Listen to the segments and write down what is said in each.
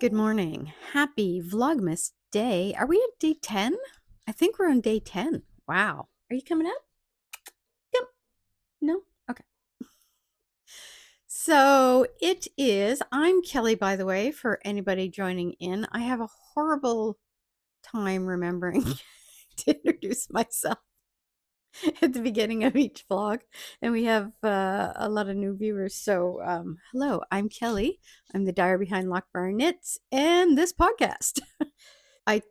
Good morning. Happy Vlogmas Day. Are we at day 10? I think we're on day 10. Wow. Are you coming up? Yep. No? Okay. So it is, I'm Kelly, by the way, for anybody joining in. I have a horrible time remembering to introduce myself at the beginning of each vlog, and we have a lot of new viewers. So hello, I'm Kelly. I'm the dyer behind Loch Briar Knits and this podcast. I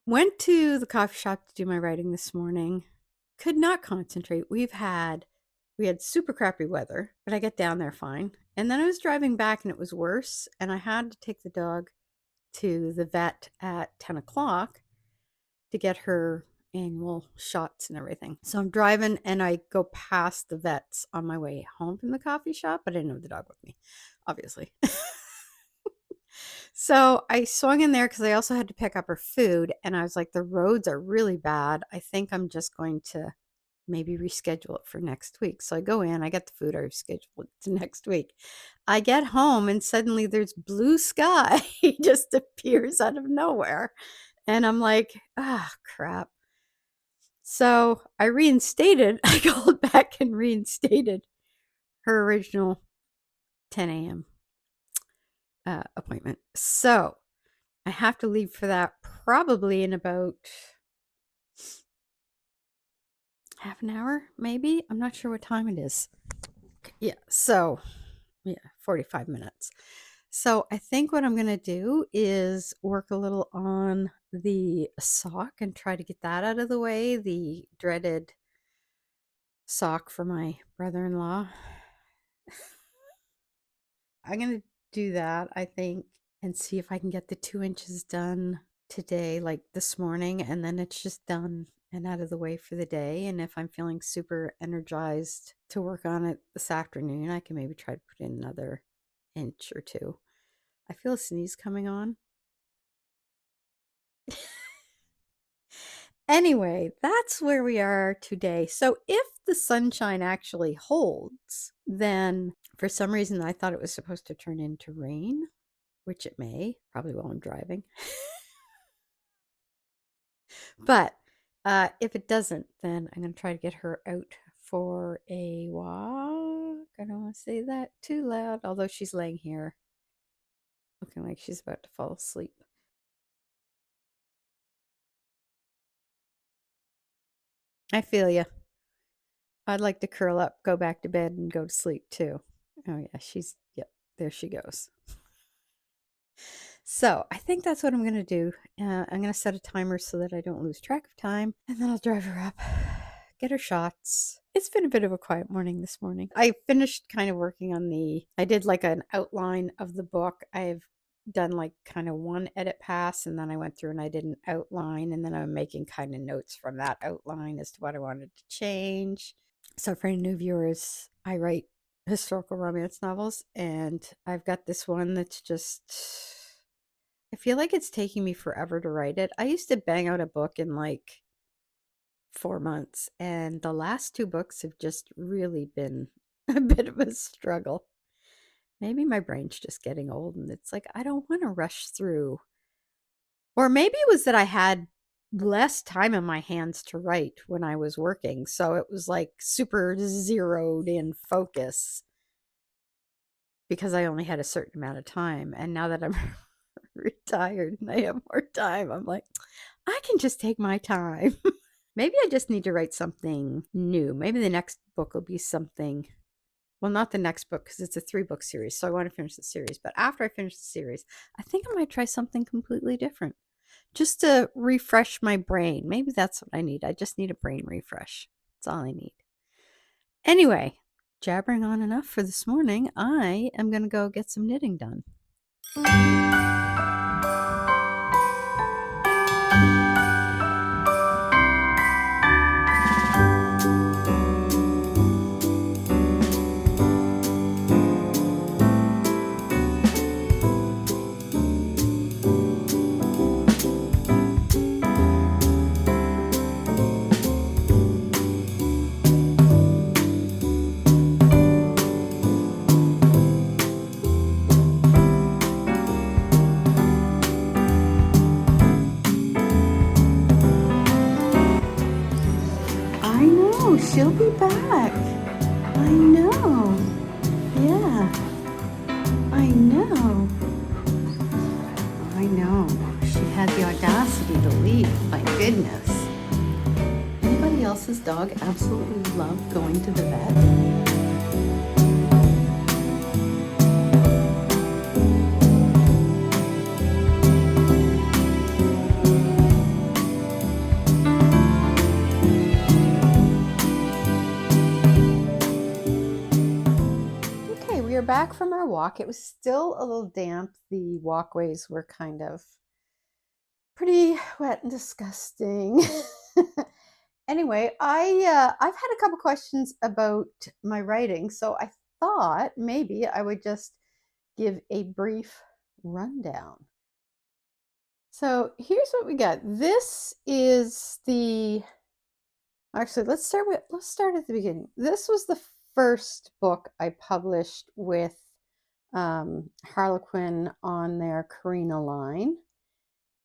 went to the coffee shop to do my writing this morning. Could not concentrate. We had super crappy weather, but I got down there fine. And then I was driving back and it was worse. And I had to take the dog to the vet at 10 o'clock to get her annual shots and everything. So I'm driving and I go past the vets on my way home from the coffee shop, but I didn't have the dog with me, obviously. So I swung in there because I also had to pick up her food. And I was like, the roads are really bad. I think I'm just going to maybe reschedule it for next week. So I go in, I get the food, I reschedule it to next week. I get home and suddenly there's blue sky just appears out of nowhere. And I'm like, ah, crap. So I called back and reinstated her original 10 a.m. Appointment. So I have to leave for that probably in about half an hour, maybe. I'm not sure what time it is. Yeah, so 45 minutes. So I think what I'm going to do is work a little on the sock and try to get that out of the way, the dreaded sock for my brother-in-law. I'm going to do that, I think, and see if I can get the 2 inches done today, like this morning, and then it's just done and out of the way for the day. And if I'm feeling super energized to work on it this afternoon, I can maybe try to put in another inch or two. I feel a sneeze coming on. Anyway, that's where we are today. So if the sunshine actually holds, then for some reason I thought it was supposed to turn into rain, which it may, probably while I'm driving. But if it doesn't, then I'm going to try to get her out for a walk. I don't want to say that too loud, although she's laying here looking like she's about to fall asleep. I feel you. I'd like to curl up, go back to bed, and go to sleep too. Oh yeah, yep, there she goes. So I think that's what I'm going to do. I'm going to set a timer so that I don't lose track of time, and then I'll drive her up, get her shots. It's been a bit of a quiet morning this morning. I finished kind of working on I did like an outline of the book. I've done like kind of one edit pass, and then I went through and I did an outline, and then I'm making kind of notes from that outline as to what I wanted to change. So for any new viewers, I write historical romance novels, and I've got this one that's just, I feel like it's taking me forever to write it. I used to bang out a book in like 4 months, and the last 2 books have just really been a bit of a struggle. Maybe my brain's just getting old and it's like I don't want to rush through. Or maybe it was that I had less time in my hands to write when I was working, so it was like super zeroed in focus because I only had a certain amount of time. And now that I'm retired and I have more time, I'm like, I can just take my time. Maybe I just need to write something new. Maybe the next book will be something, well, not the next book because it's a 3-book series, so I want to finish the series. But after I finish the series, I think I might try something completely different just to refresh my brain. Maybe that's what I need. I just need a brain refresh. That's all I need. Anyway, jabbering on enough for this morning. I am going to go get some knitting done. dog absolutely loved going to the vet. We are back from our walk. It was still a little damp. The walkways were kind of pretty wet and disgusting. Anyway, I've had a couple questions about my writing, so I thought maybe I would just give a brief rundown. So here's what we got. This is the actually let's start at the beginning. This was the first book I published with Harlequin on their Carina line.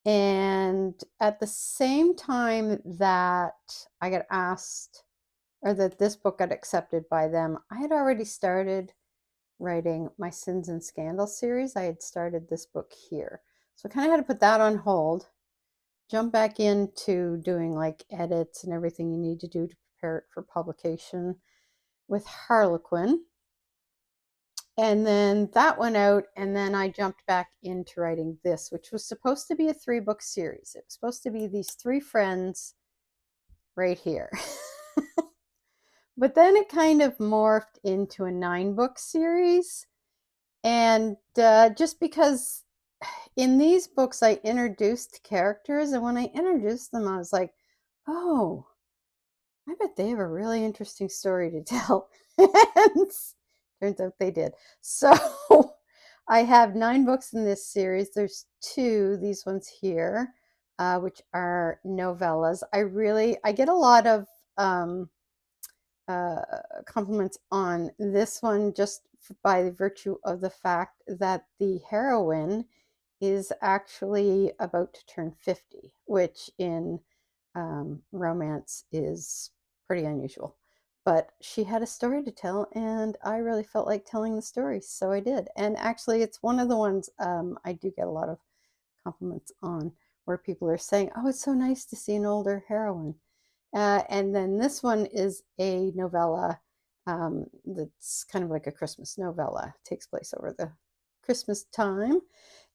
And at the same time that I got asked, or that this book got accepted by them, I had already started writing my Sins and Scandal series. I had started this book here. So I kind of had to put that on hold, jump back into doing like edits and everything you need to do to prepare it for publication with Harlequin. And then that went out, and then I jumped back into writing this, which was supposed to be a 3-book series. It was supposed to be these 3 friends right here. But then it kind of morphed into a 9-book series. And just because in these books I introduced characters, and when I introduced them, I was like, oh, I bet they have a really interesting story to tell. And turns out they did. So I have 9 books in this series. There's 2, these ones here, which are novellas. I get a lot of compliments on this one just by the virtue of the fact that the heroine is actually about to turn 50, which in romance is pretty unusual. But she had a story to tell, and I really felt like telling the story, so I did. And actually, it's one of the ones I do get a lot of compliments on, where people are saying, oh, it's so nice to see an older heroine. And then this one is a novella that's kind of like a Christmas novella. It takes place over the Christmas time.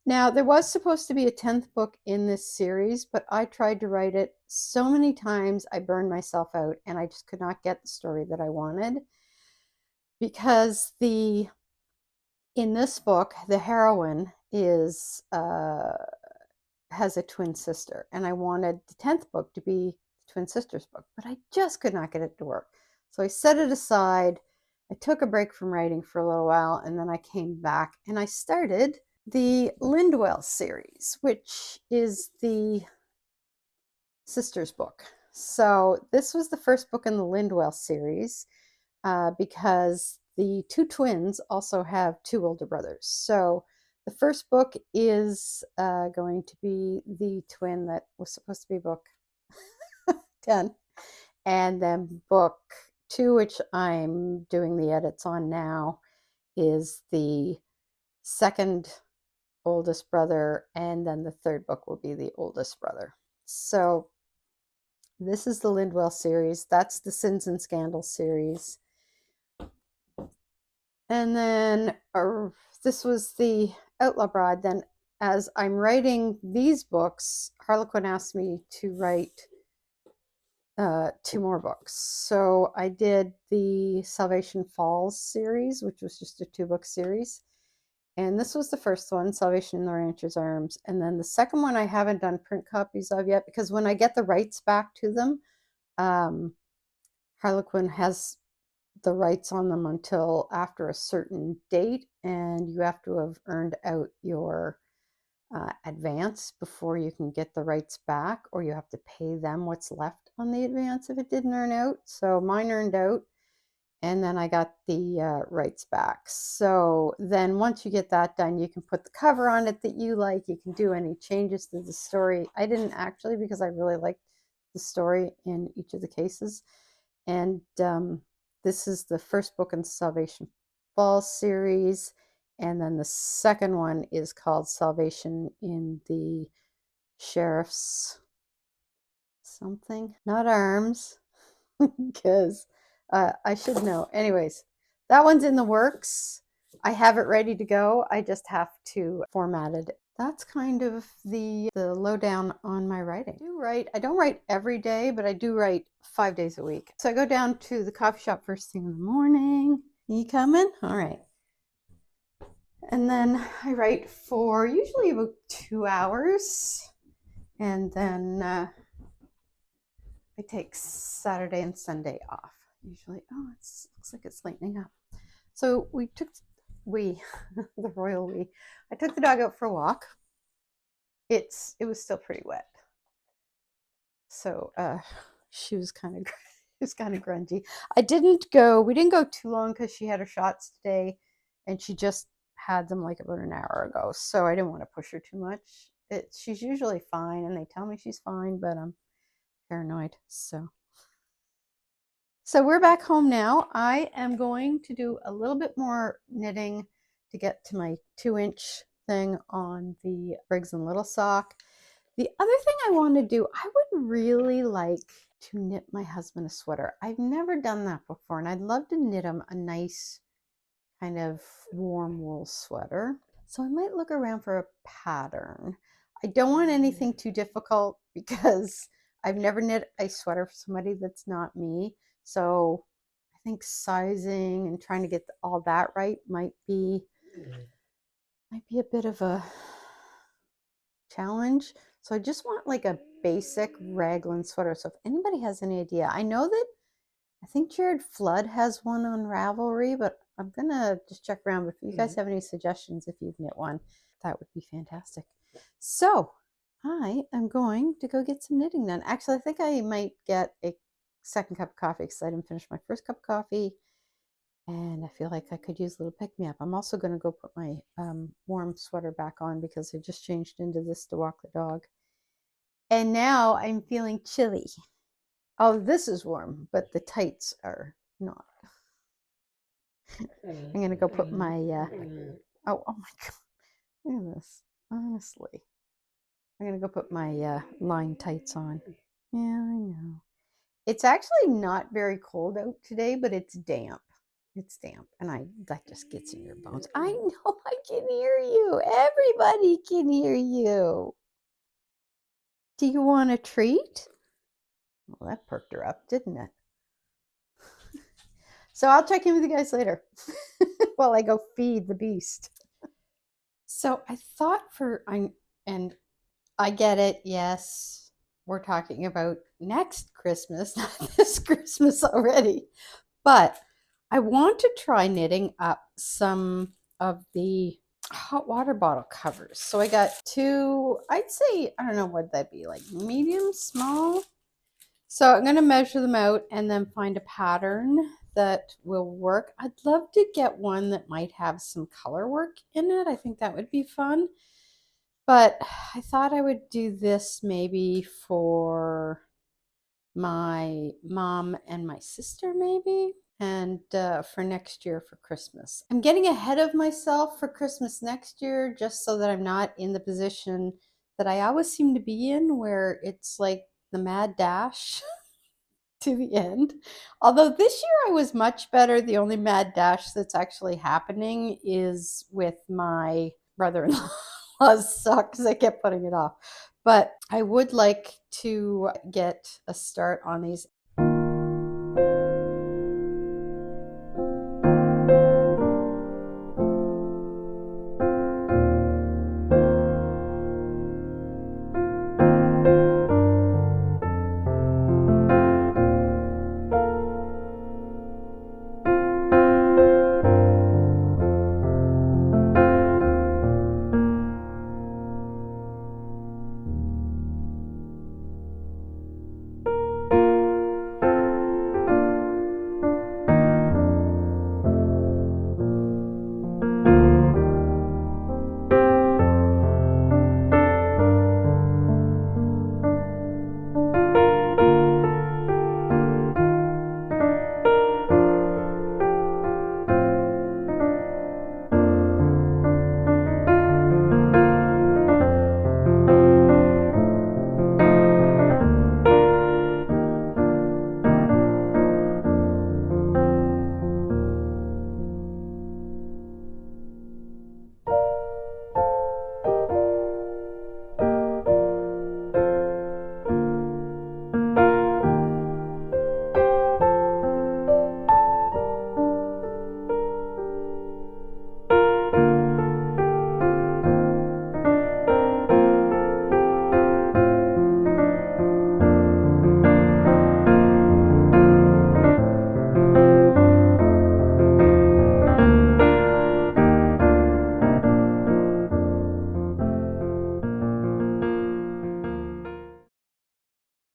Now, there was supposed to be a 10th book in this series, but I tried to write it so many times I burned myself out, and I just could not get the story that I wanted. Because in this book, the heroine is has a twin sister, and I wanted the 10th book to be the twin sister's book, but I just could not get it to work. So I set it aside. I took a break from writing for a little while, and then I came back and I started the Lindwell series, which is the sister's book. So this was the first book in the Lindwell series because the 2 twins also have 2 older brothers. So the first book is going to be the twin that was supposed to be book 10. And then book 2, which I'm doing the edits on now, is the second oldest brother, and then the 3rd book will be the oldest brother. So this is the Lindwell series. That's the Sins and Scandal series. And then this was the Outlaw Bride. Then as I'm writing these books, Harlequin asked me to write 2 more books. So I did the Salvation Falls series, which was just a 2-book series. And this was the first one, Salvation in the Rancher's Arms. And then the second one I haven't done print copies of yet, because when I get the rights back to them, Harlequin has the rights on them until after a certain date, and you have to have earned out your advance before you can get the rights back, or you have to pay them what's left on the advance if it didn't earn out. So mine earned out, and then I got the rights back. So then once you get that done, you can put the cover on it that you like. You can do any changes to the story. I didn't actually, because I really liked the story in each of the cases. And this is the first book in the Salvation Falls series. And then the second one is called Salvation in the Sheriff's something, not Arms. because I should know. Anyways, that one's in the works. I have it ready to go. I just have to format it. That's kind of the lowdown on my writing. I don't write every day, but I do write 5 days a week. So I go down to the coffee shop first thing in the morning. You coming? All right. And then I write for usually about 2 hours. And then I take Saturday and Sunday off. Usually, oh, it looks like it's lightening up. So the royal we, I took the dog out for a walk. It was still pretty wet. So she was kind of grungy. We didn't go too long because she had her shots today and she just had them like about an hour ago. So I didn't want to push her too much. She's usually fine and they tell me she's fine, but I'm paranoid. So we're back home now. I am going to do a little bit more knitting to get to my 2-inch thing on the Briggs & Little sock. The other thing I want to do, I would really like to knit my husband a sweater. I've never done that before, and I'd love to knit him a nice kind of warm wool sweater. So I might look around for a pattern. I don't want anything too difficult because I've never knit a sweater for somebody that's not me. So I think sizing and trying to get all that right might be a bit of a challenge. So I just want like a basic raglan sweater. So if anybody has any idea, I know that I think Jared Flood has one on Ravelry, but I'm gonna just check around. If you guys have any suggestions, if you've knit one, that would be fantastic. So I am going to go get some knitting done. Actually, I think I might get a second cup of coffee because I didn't finish my first cup of coffee. And I feel like I could use a little pick-me-up. I'm also going to go put my warm sweater back on because I just changed into this to walk the dog. And now I'm feeling chilly. Oh, this is warm, but the tights are not. I'm going to go put my, oh my God, look at this, honestly. I'm going to go put my line tights on. Yeah, I know. It's actually not very cold out today, but it's damp. It's damp, and that just gets in your bones. I know, I can hear you. Everybody can hear you. Do you want a treat? Well, that perked her up, didn't it? So I'll check in with you guys later while I go feed the beast. So I thought and I get it, yes, we're talking about next Christmas, not this Christmas already, but I want to try knitting up some of the hot water bottle covers. So I got 2, I'd say, I don't know what that'd be, like medium, small. So I'm going to measure them out and then find a pattern that will work. I'd love to get one that might have some color work in it. I think that would be fun. But I thought I would do this maybe for my mom and my sister maybe, and for next year for Christmas. I'm getting ahead of myself for Christmas next year just so that I'm not in the position that I always seem to be in where it's like the mad dash to the end. Although this year I was much better. The only mad dash that's actually happening is with my brother-in-law's sock because I kept putting it off. But I would like to get a start on these.